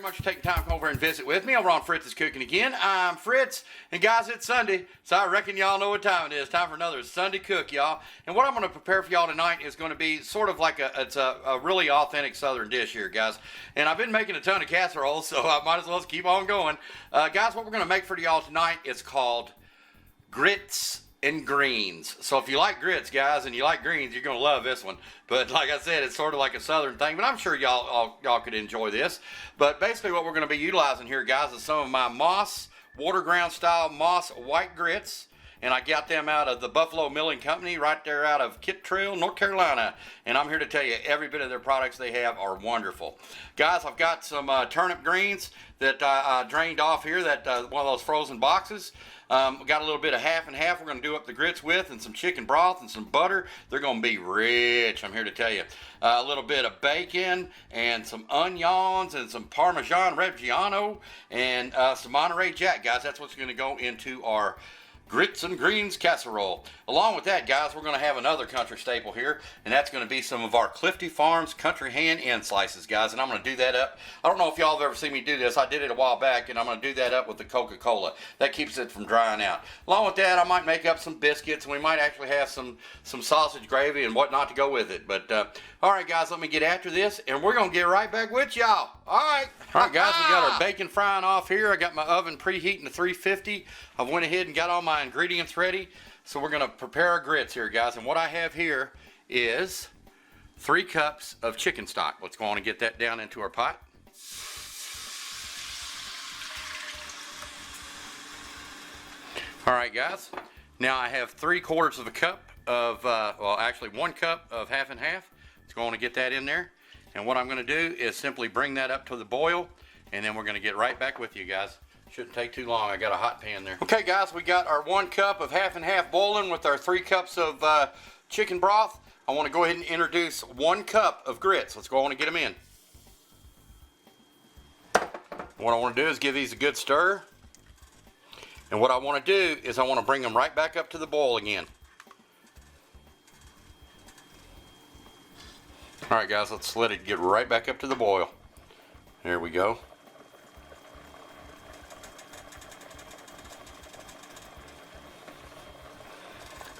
very much for taking time to come over and visit with me over on Fritz's Cooking Again. I'm Fritz, and guys, it's Sunday, so I reckon y'all know what time it is. Time for another Sunday cook, y'all. And what I'm going to prepare for y'all tonight is going to be sort of like a really authentic Southern dish here, guys. And I've been making a ton of casseroles, so I might as well keep on going. Guys, what we're going to make for y'all tonight is called grits and greens. So if you like grits, guys, and you like greens, you're gonna love this one. But like I said, it's sort of like a Southern thing, but I'm sure y'all could enjoy this. But basically what we're gonna be utilizing here, guys, is some of my Moss water ground style Moss white grits, and I got them out of the Buffalo Milling Company right there out of Kittrell, North Carolina. And I'm here to tell you, every bit of their products they have are wonderful. Guys, I've got some turnip greens that I drained off here, that one of those frozen boxes. We got a little bit of half and half we're going to do up the grits with, and some chicken broth and some butter. They're going to be rich, I'm here to tell you. A little bit of bacon and some onions and some Parmesan Reggiano and some Monterey Jack, guys. That's what's going to go into our grits and greens casserole. Along with that, guys, we're going to have another country staple here, and that's going to be some of our Clifty Farms country hand end slices, guys. And I'm going to do that up. I don't know if y'all have ever seen me do this. I did it a while back, and I'm going to do that up with the Coca-Cola. That keeps it from drying out. Along with that, I might make up some biscuits, and we might actually have some sausage gravy and whatnot to go with it. But all right, guys, let me get after this, and we're going to get right back with y'all. All right, guys, we got our bacon frying off here. I got my oven preheating to 350. I went ahead and got all my ingredients ready. So we're going to prepare our grits here, guys. And what I have here is 3 cups of chicken stock. Let's go on and get that down into our pot. All right, guys. Now I have 3/4 of a cup of, well, actually 1 cup of half and half. Let's go on and get that in there. And what I'm going to do is simply bring that up to the boil, and then we're going to get right back with you, guys. Shouldn't take too long. I got a hot pan there. Okay, guys, we got our 1 cup of half and half boiling with our 3 cups of chicken broth. I want to go ahead and introduce 1 cup of grits. Let's go on and get them in. What I want to do is give these a good stir. And what I want to do is I want to bring them right back up to the boil again. All right, guys, let's let it get right back up to the boil. There we go.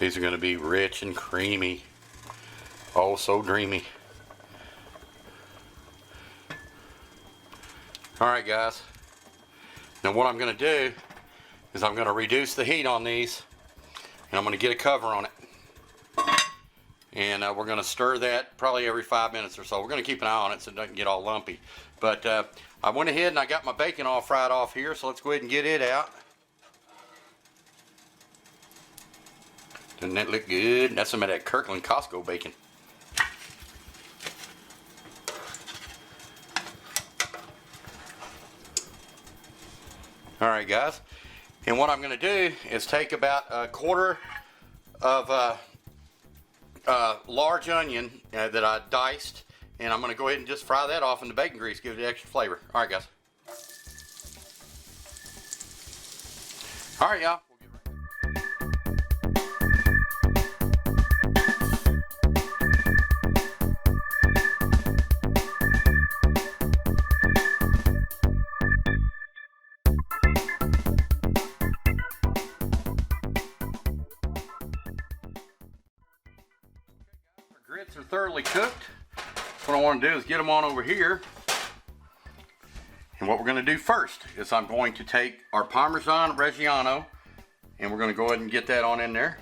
These are going to be rich and creamy. Oh, so dreamy. Alright, guys. Now what I'm going to do is I'm going to reduce the heat on these, and I'm going to get a cover on it. And we're going to stir that probably every 5 minutes or so. We're going to keep an eye on it so it doesn't get all lumpy. But I went ahead and I got my bacon all fried off here, so let's go ahead and get it out. Doesn't that look good? That's some of that Kirkland Costco bacon. Alright, guys. And what I'm going to do is take about 1/4 of large onion that I diced, and I'm going to go ahead and just fry that off in the bacon grease, give it extra flavor. Alright, guys. Alright, y'all. Grits are thoroughly cooked. What I want to do is get them on over here. And what we're going to do first is I'm going to take our Parmesan Reggiano, and we're going to go ahead and get that on in there.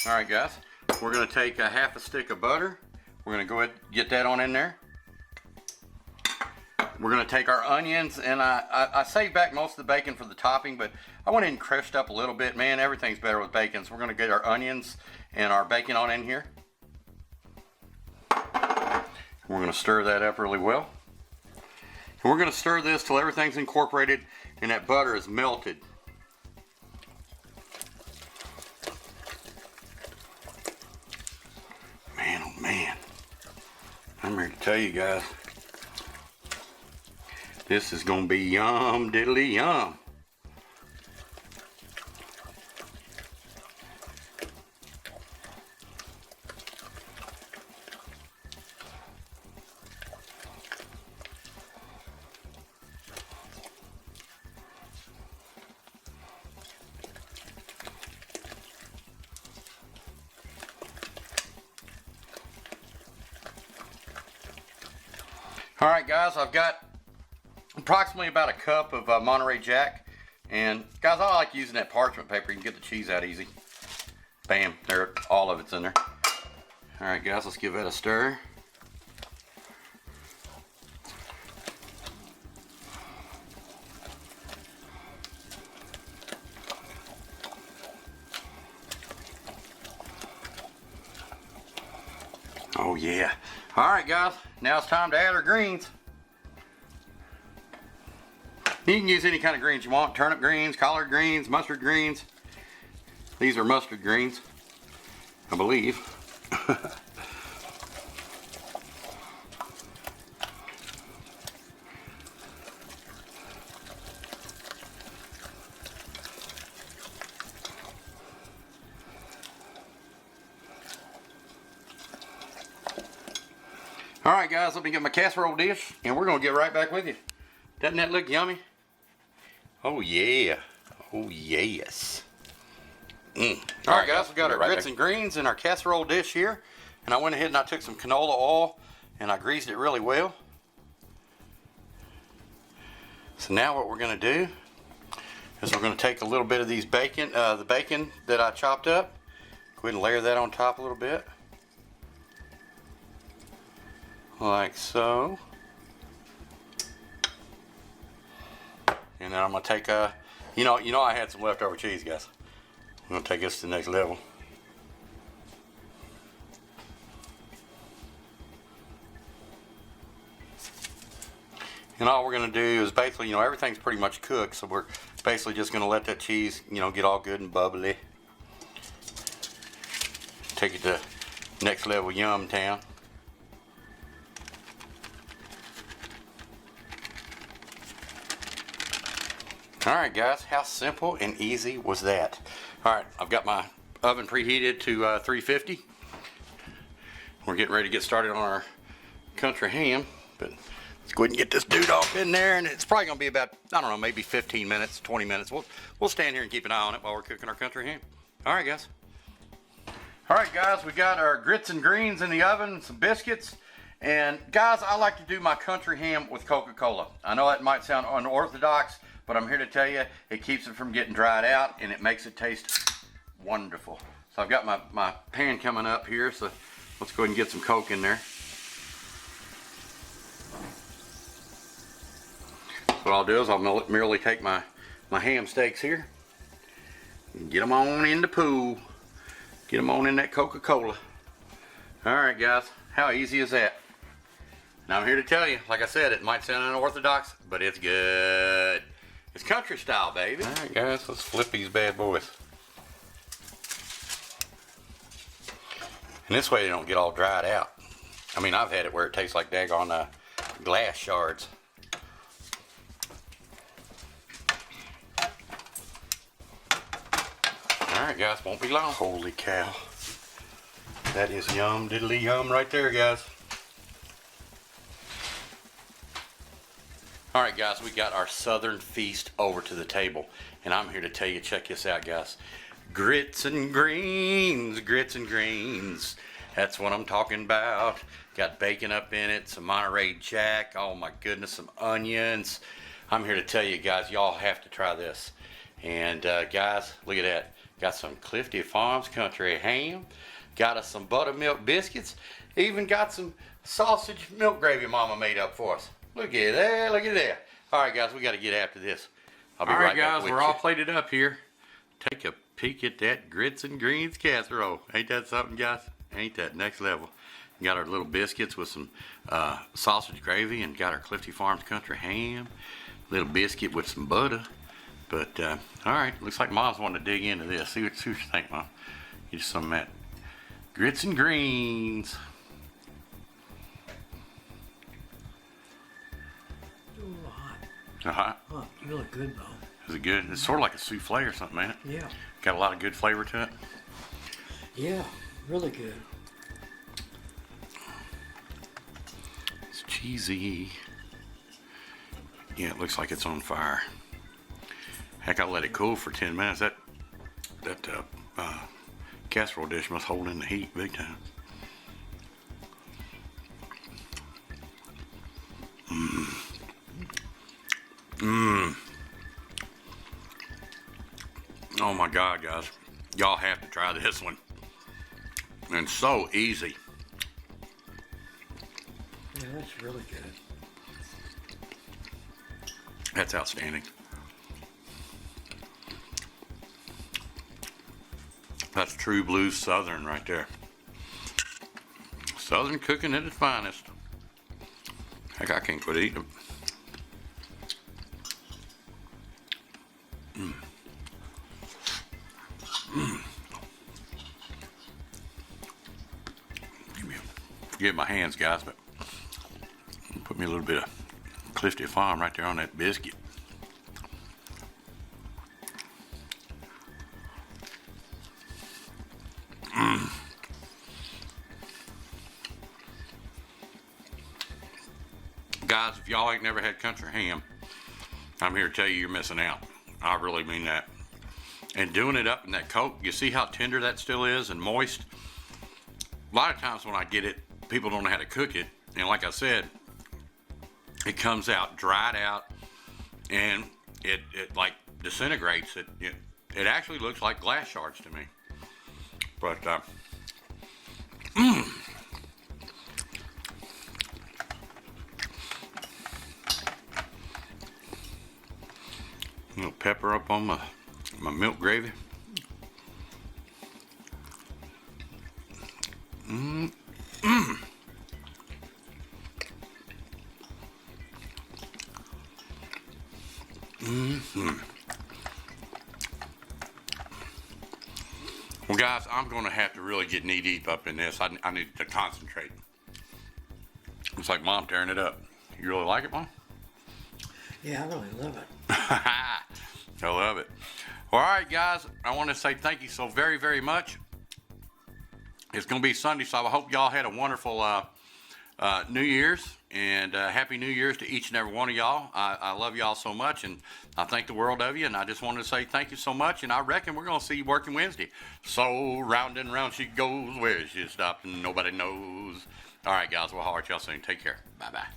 Alright, guys. We're going to take a 1/2 stick of butter. We're going to go ahead and get that on in there. We're going to take our onions, and I saved back most of the bacon for the topping, but I went in and crushed up a little bit. Man, everything's better with bacon. So we're going to get our onions and our bacon on in here. We're going to stir that up really well. And we're going to stir this till everything's incorporated and that butter is melted. Man, oh man. I'm here to tell you guys. This is going to be yum diddly yum. All right, guys, I've got approximately about a cup of Monterey Jack. And guys, I like using that parchment paper. You can get the cheese out easy. Bam, there, all of it's in there. All right, guys, let's give that a stir. Oh yeah. All right, guys, now it's time to add our greens. You can use any kind of greens you want. Turnip greens, collard greens, mustard greens. These are mustard greens, I believe. All right, guys, let me get my casserole dish, and we're gonna get right back with you. Doesn't that look yummy? Oh yeah, oh yes. All right, guys, we got our grits and greens in our casserole dish here, and I went ahead and I took some canola oil and I greased it really well. So now what we're gonna do is we're gonna take a little bit of these bacon, the bacon that I chopped up. Go ahead and layer that on top a little bit, like so. And then I'm gonna take you know I had some leftover cheese, guys. I'm gonna take this to the next level. And all we're gonna do is basically, you know, everything's pretty much cooked, so we're basically just gonna let that cheese, you know, get all good and bubbly. Take it to next level yum town. Alright, guys, how simple and easy was that? Alright, I've got my oven preheated to 350. We're getting ready to get started on our country ham, but let's go ahead and get this dude off in there, and it's probably going to be about, I don't know, maybe 15 minutes, 20 minutes. We'll stand here and keep an eye on it while we're cooking our country ham. Alright, guys. Alright, guys, we got our grits and greens in the oven, some biscuits. And guys, I like to do my country ham with Coca-Cola. I know that might sound unorthodox, but I'm here to tell you, it keeps it from getting dried out and it makes it taste wonderful. So I've got my pan coming up here, so let's go ahead and get some Coke in there. So what I'll do is I'll merely take my ham steaks here and get them on in the pool. Get them on in that Coca-Cola. Alright, guys, how easy is that? Now I'm here to tell you, like I said, it might sound unorthodox, but it's good. It's country style, baby. All right, guys, let's flip these bad boys. And this way they don't get all dried out. I mean, I've had it where it tastes like daggone glass shards. All right, guys, won't be long. Holy cow. That is yum diddly yum right there, guys. Alright, guys, we got our southern feast over to the table, and I'm here to tell you, check this out, guys. Grits and greens, grits and greens. That's what I'm talking about. Got bacon up in it, some Monterey Jack, oh my goodness, some onions. I'm here to tell you, guys, y'all have to try this. And guys, look at that. Got some Clifty Farms country ham. Got us some buttermilk biscuits. Even got some sausage milk gravy Mama made up for us. Look at that, look at that. All right, guys, we got to get after this. I'll be right back with you. All right, guys, we're all plated up here. Take a peek at that grits and greens casserole. Ain't that something, guys? Ain't that next level? Got our little biscuits with some sausage gravy, and got our Clifty Farms country ham. Little biscuit with some butter. But, all right, looks like Mom's wanting to dig into this. See what you think, Mom. Get some of that grits and greens. Hot. Oh, you look good, Bo. Is it good? It's sort of like a souffle or something, ain't it? Yeah. Got a lot of good flavor to it. Yeah, really good. It's cheesy. Yeah, it looks like it's on fire. Heck, I'll let it cool for 10 minutes. That casserole dish must hold in the heat big time. Oh my God, guys. Y'all have to try this one. And so easy. Yeah, that's really good. That's outstanding. That's true blue Southern right there. Southern cooking at its finest. Heck, I can't quit eating them. Forget my hands, guys, but put me a little bit of Clifty Farm right there on that biscuit. Guys, if y'all ain't never had country ham, I'm here to tell you you're missing out. I really mean that. And doing it up in that Coke, you see how tender that still is and moist? A lot of times when I get it, people don't know how to cook it. And like I said, it comes out dried out and it like disintegrates. It actually looks like glass shards to me. But a little pepper up on my milk gravy. Well, guys, I'm going to have to really get knee deep up in this. I need to concentrate. It's like Mom tearing it up. You really like it, Mom? Yeah, I really love it. I love it. All right, guys, I want to say thank you so very, very much. It's going to be Sunday, so I hope y'all had a wonderful New Year's, and Happy New Year's to each and every one of y'all. I love y'all so much, and I think the world of you, and I just wanted to say thank you so much, and I reckon we're going to see you working Wednesday. So round and round she goes, where she stopped and nobody knows. All right, guys, we'll holler at y'all soon. Take care. Bye-bye.